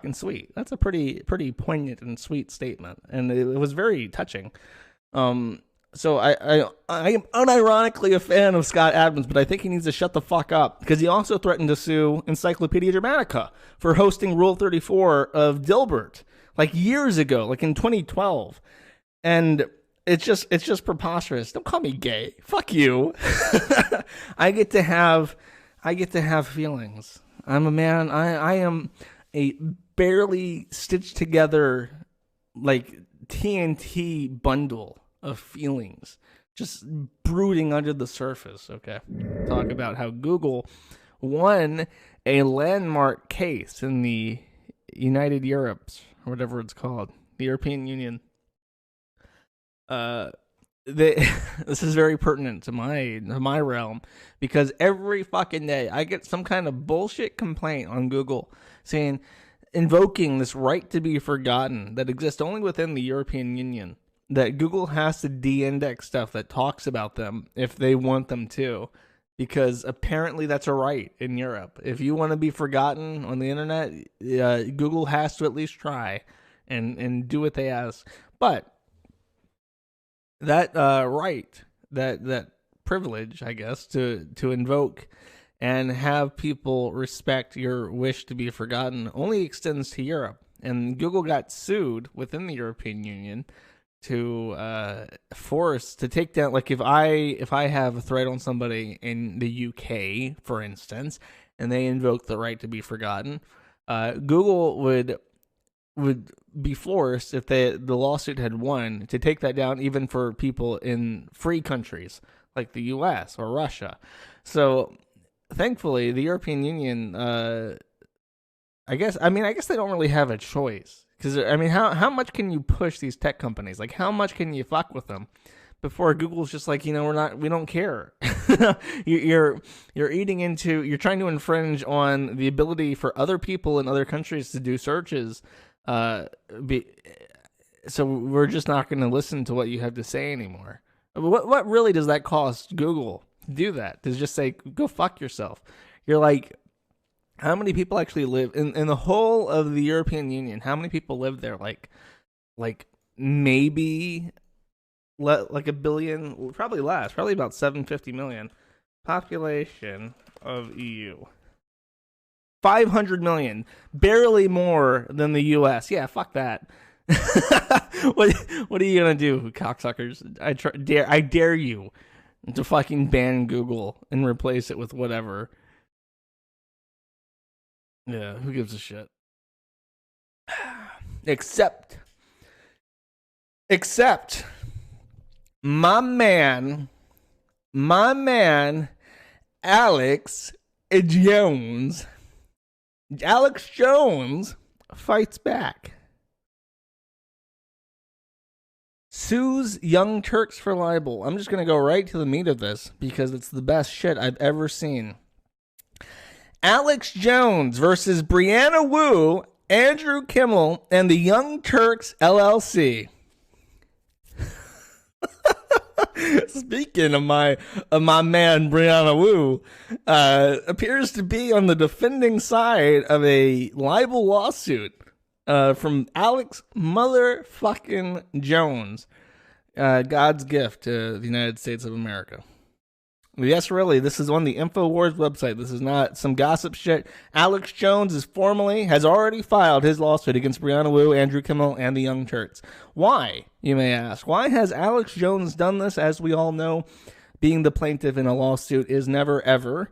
fucking sweet. That's a pretty poignant and sweet statement, and it was very touching. So I am unironically a fan of Scott Adams, but I think he needs to shut the fuck up, because he also threatened to sue Encyclopedia Germanica for hosting Rule 34 of Dilbert, like years ago, like in 2012. And it's just preposterous. Don't call me gay. Fuck you. I get to have feelings. I'm a man. I am a barely stitched together, like, TNT bundle of feelings just brooding under the surface. Okay. Talk about how Google won a landmark case in the United Europes, or whatever it's called, the European Union. This is very pertinent to my realm, because every fucking day I get some kind of bullshit complaint on Google saying, invoking this right to be forgotten that exists only within the European Union, that Google has to de-index stuff that talks about them if they want them to, because apparently that's a right in Europe. If you want to be forgotten on the internet, Google has to at least try and do what they ask. But that right, that privilege, I guess, to invoke and have people respect your wish to be forgotten only extends to Europe. And Google got sued within the European Union to force to take down, like, if I have a threat on somebody in the UK, for instance, and they invoke the right to be forgotten, Google would be forced, if the lawsuit had won, to take that down, even for people in free countries like the US or Russia. So thankfully the European Union, I guess they don't really have a choice. Because, I mean, how much can you push these tech companies? Like, how much can you fuck with them before Google's just like, we don't care. You're trying to infringe on the ability for other people in other countries to do searches. So we're just not going to listen to what you have to say anymore. What really does that cost Google to do that? To just say, go fuck yourself. You're like, how many people actually live in the whole of the European Union? How many people live there? Like maybe like a billion, probably less, probably about 750 million. Population of EU. 500 million, barely more than the US. Yeah, fuck that. What are you gonna do, cocksuckers? I dare you to fucking ban Google and replace it with whatever. Yeah, who gives a shit? Except my man, Alex Jones. Alex Jones fights back. Sues Young Turks for libel. I'm just going to go right to the meat of this because it's the best shit I've ever seen. Alex Jones versus Breanna Wu, Andrew Kimmel, and the Young Turks LLC. Speaking of my man Breanna Wu, appears to be on the defending side of a libel lawsuit from Alex motherfucking Jones, God's gift to the United States of America. Yes, really, this is on the InfoWars website. This is not some gossip shit. Alex Jones has already filed his lawsuit against Breanna Wu, Andrew Kimmel, and the Young Turks. Why, you may ask? Why has Alex Jones done this? As we all know, being the plaintiff in a lawsuit is never, ever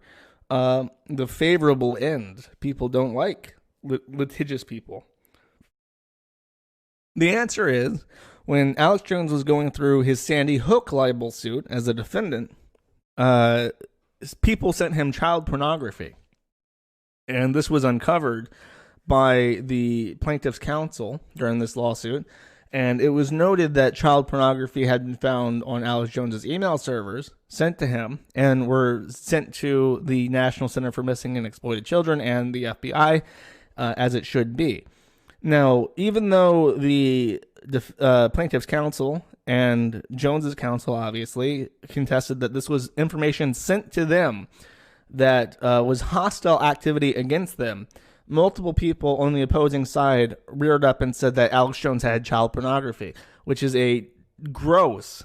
the favorable end. People don't like litigious people. The answer is, when Alex Jones was going through his Sandy Hook libel suit as a defendant, people sent him child pornography. And this was uncovered by the plaintiff's counsel during this lawsuit. And it was noted that child pornography had been found on Alex Jones's email servers, sent to him, and were sent to the National Center for Missing and Exploited Children and the FBI, as it should be. Now, even though the plaintiff's counsel and Jones's counsel obviously contested that this was information sent to them that was hostile activity against them, multiple people on the opposing side reared up and said that Alex Jones had child pornography, which is a gross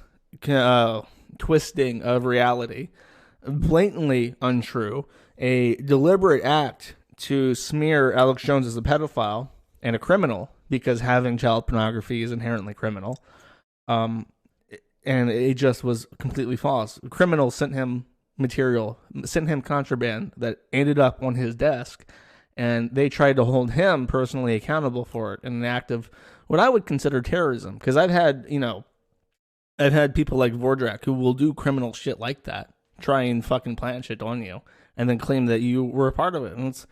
twisting of reality, blatantly untrue, a deliberate act to smear Alex Jones as a pedophile and a criminal, because having child pornography is inherently criminal. And it just was completely false. Criminals sent him material, sent him contraband that ended up on his desk, and they tried to hold him personally accountable for it in an act of what I would consider terrorism. Because I've had people like Vordrak who will do criminal shit like that, try and fucking plant shit on you, and then claim that you were a part of it. And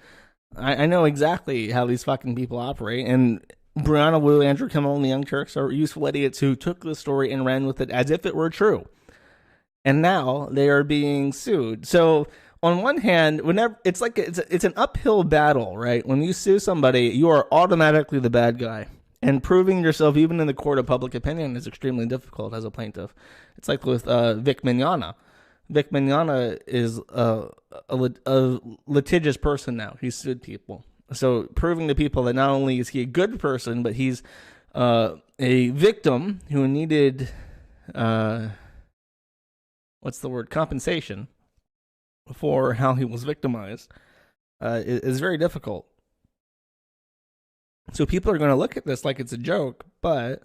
I know exactly how these fucking people operate, and Breanna, Wu, Andrew Kimmel, and the Young Turks are useful idiots who took the story and ran with it as if it were true. And now they are being sued. So on one hand, whenever it's an uphill battle, right? When you sue somebody, you are automatically the bad guy. And proving yourself, even in the court of public opinion, is extremely difficult as a plaintiff. It's like with Vic Mignogna. Vic Mignogna is a litigious person now. He's sued people. So proving to people that not only is he a good person, but he's a victim who needed, compensation for how he was victimized, is very difficult. So people are going to look at this like it's a joke, but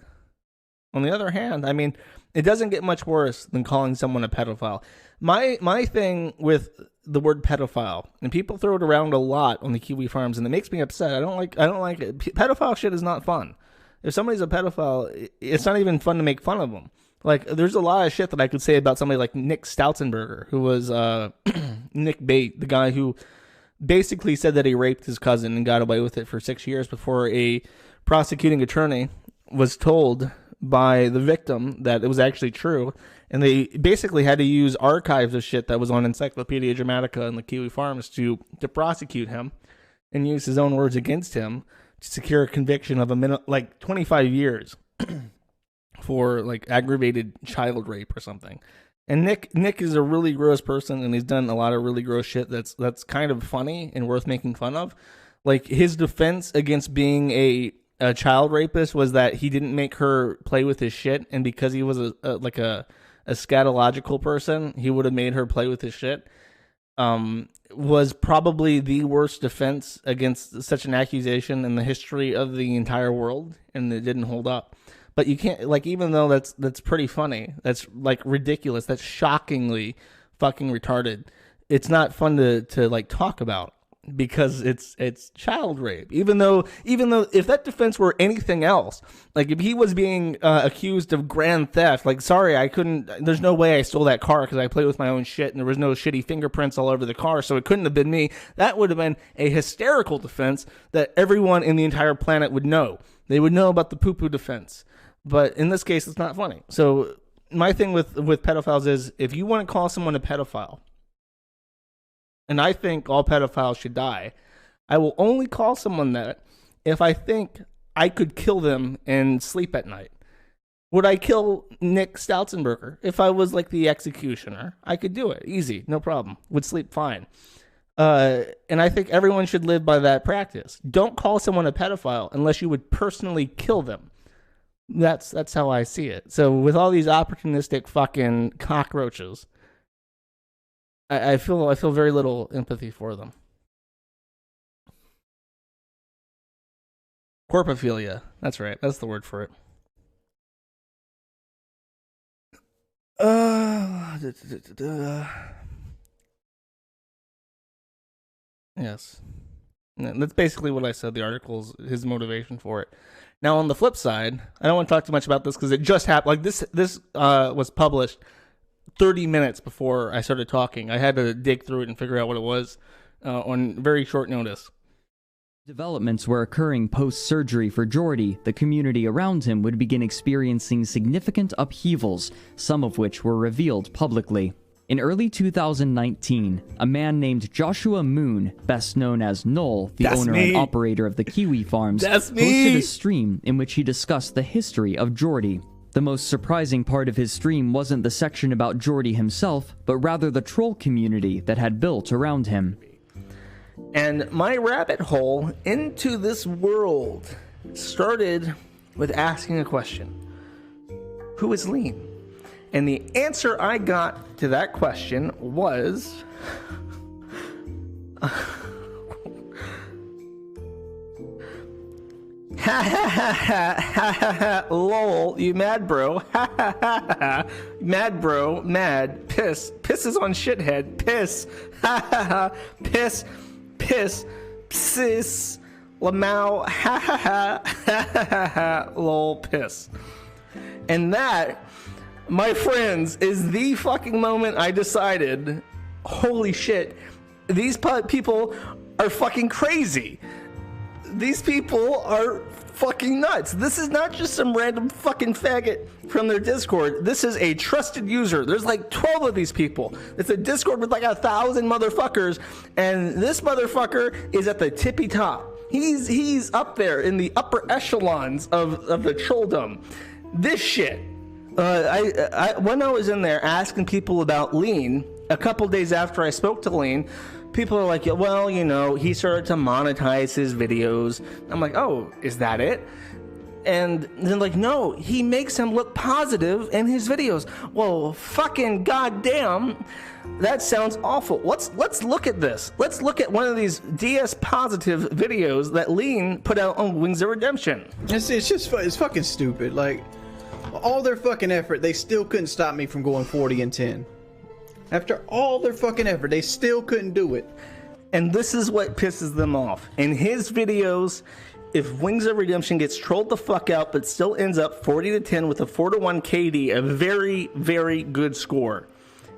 on the other hand, I mean, it doesn't get much worse than calling someone a pedophile. My thing with the word pedophile, and people throw it around a lot on the Kiwi farms, and it makes me upset. I don't like it. Pedophile shit is not fun. If somebody's a pedophile, it's not even fun to make fun of them. Like, there's a lot of shit that I could say about somebody like Nick Stoutenberger, who was Nick Bate, the guy who basically said that he raped his cousin and got away with it for 6 years before a prosecuting attorney was told by the victim that it was actually true. And they basically had to use archives of shit that was on Encyclopedia Dramatica and the Kiwi Farms to prosecute him and use his own words against him to secure a conviction of 25 years for like aggravated child rape or something. And Nick is a really gross person, and he's done a lot of really gross shit that's kind of funny and worth making fun of. Like, his defense against being a child rapist was that he didn't make her play with his shit, and because he was a scatological person, he would have made her play with his shit. Was probably the worst defense against such an accusation in the history of the entire world, and it didn't hold up. But you can't, like, even though that's pretty funny, that's like ridiculous, that's shockingly fucking retarded, it's not fun to like talk about, because it's child rape. Even though if that defense were anything else, like if he was being accused of grand theft, like, sorry, there's no way I stole that car because I played with my own shit and there was no shitty fingerprints all over the car, so it couldn't have been me. That would have been a hysterical defense that everyone in the entire planet would know. They would know about the poo-poo defense. But in this case, it's not funny. So my thing with pedophiles is, if you want to call someone a pedophile, and I think all pedophiles should die, I will only call someone that if I think I could kill them and sleep at night. Would I kill Nick Stoutenberger? If I was like the executioner, I could do it. Easy, no problem. Would sleep fine. And I think everyone should live by that practice. Don't call someone a pedophile unless you would personally kill them. That's how I see it. So with all these opportunistic fucking cockroaches, I feel very little empathy for them. Corpophilia. That's right. That's the word for it. Yes. That's basically what I said. The article's his motivation for it. Now, on the flip side, I don't want to talk too much about this because it just happened. Like, this was published 30 minutes before I started talking. I had to dig through it and figure out what it was on very short notice. Developments were occurring post-surgery for Jordy. The community around him would begin experiencing significant upheavals, some of which were revealed publicly. In early 2019, a man named Joshua Moon, best known as Noel, the owner and operator of the Kiwi Farms, hosted a stream in which he discussed the history of Jordy. The most surprising part of his stream wasn't the section about Jordy himself, but rather the troll community that had built around him. And my rabbit hole into this world started with asking a question. Who is lean? And the answer I got to that question was... Ha ha ha ha ha ha ha, lol, you mad bro, ha ha ha ha, mad bro, mad, piss, pisses on shithead, piss, ha ha ha, piss, psis, lamau, ha ha ha, ha ha ha, lol, piss. And that, my friends, is the fucking moment I decided, holy shit, these people are fucking crazy. These people are fucking nuts. This is not just some random fucking faggot from their Discord. This is a trusted user. There's like 12 of these people. It's a Discord with like 1,000 motherfuckers, and this motherfucker is at the tippy top. He's up there in the upper echelons of the trolldom. This shit. When I was in there asking people about Lean, a couple days after I spoke to Lean, people are like, well, you know, he started to monetize his videos. I'm like, oh, is that it? And they're like, no, he makes him look positive in his videos. Well, fucking goddamn, that sounds awful. Let's look at this. Let's look at one of these DS positive videos that Lean put out on Wings of Redemption. It's fucking stupid. Like, all their fucking effort, they still couldn't stop me from going 40 and 10. After all their fucking effort, they still couldn't do it. And this is what pisses them off. In his videos, if Wings of Redemption gets trolled the fuck out, but still ends up 40 to 10 with a 4-1 KD, a very, very good score,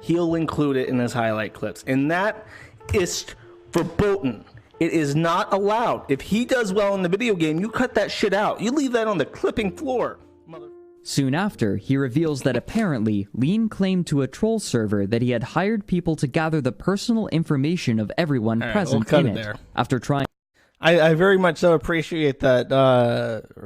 he'll include it in his highlight clips. And that is verboten. It is not allowed. If he does well in the video game, you cut that shit out. You leave that on the clipping floor. Soon after, he reveals that apparently, Lean claimed to a troll server that he had hired people to gather the personal information of everyone present in it. After trying... I very much so appreciate that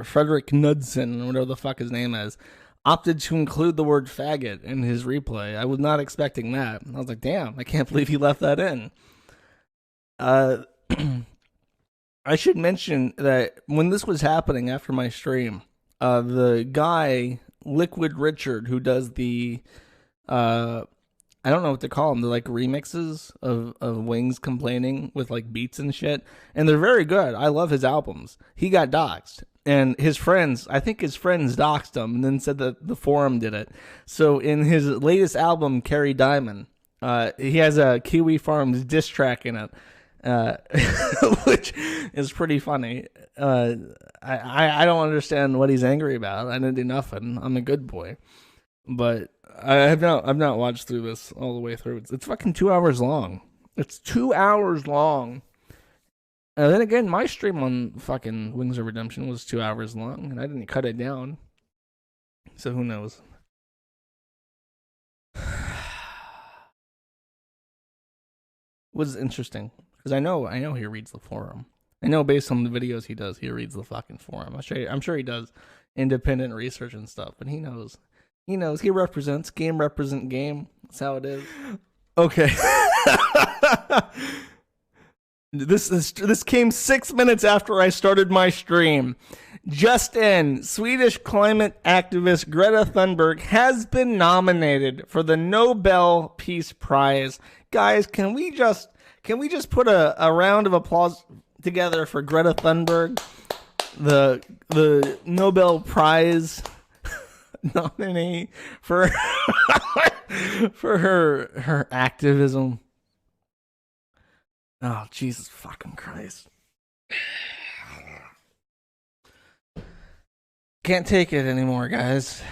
Frederick Knudsen, whatever the fuck his name is, opted to include the word faggot in his replay. I was not expecting that. I was like, damn, I can't believe he left that in. I should mention that when this was happening after my stream, the guy, Liquid Richard, who does the, I don't know what to call them, they're like remixes of Wings complaining with like beats and shit, and they're very good. I love his albums. He got doxxed, and his friends, I think his friends doxxed him, and then said that the forum did it. So in his latest album, Carrie Diamond, he has a Kiwi Farms diss track in it, which is pretty funny. I don't understand what he's angry about. I didn't do nothing. I'm a good boy. But I've not watched through this all the way through. It's fucking 2 hours long. It's 2 hours long. And then again, my stream on fucking Wings of Redemption was 2 hours long, and I didn't cut it down. So who knows? Was interesting. Because I know he reads the forum. I know based on the videos he does, he reads the fucking forum. I'm sure he does independent research and stuff, but he knows. He knows. He represents. Game represent game. That's how it is. Okay. This came 6 minutes after I started my stream. Just in, Swedish climate activist Greta Thunberg has been nominated for the Nobel Peace Prize. Guys, can we just put a round of applause together for Greta Thunberg, the Nobel Prize nominee for for her activism. Oh, Jesus fucking Christ. Can't take it anymore, guys.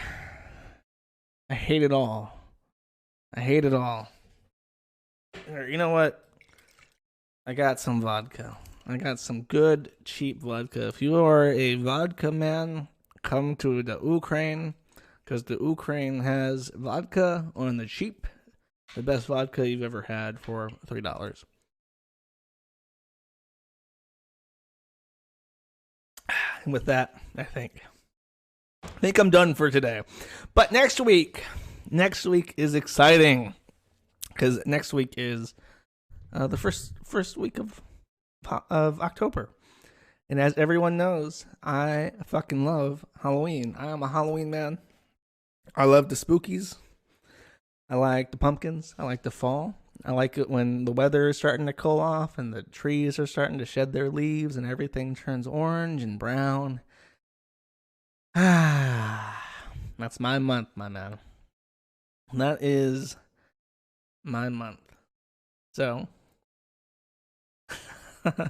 I hate it all. I hate it all. You know what? I got some vodka. I got some good, cheap vodka. If you are a vodka man, come to the Ukraine, because the Ukraine has vodka on the cheap. The best vodka you've ever had for $3. And with that, I think I'm done for today. But next week is exciting, because next week is the first week of October. And as everyone knows, I fucking love Halloween. I am a Halloween man. I love the spookies. I like the pumpkins. I like the fall. I like it when the weather is starting to cool off and the trees are starting to shed their leaves and everything turns orange and brown. That's my month, my man. That is my month. So,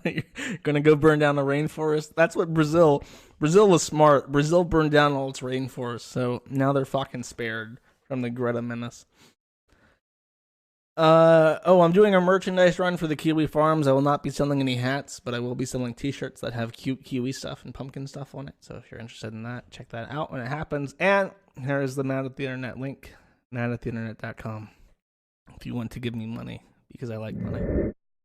you're gonna go burn down the rainforest? That's what Brazil was smart. Brazil burned down all its rainforest, so now they're fucking spared from the Greta menace. I'm doing a merchandise run for the Kiwi Farms. I will not be selling any hats, but I will be selling t-shirts that have cute Kiwi stuff and pumpkin stuff on it. So if you're interested in that, check that out when it happens. And here is the Mad at the Internet link, madattheinternet.com, if you want to give me money, because I like money.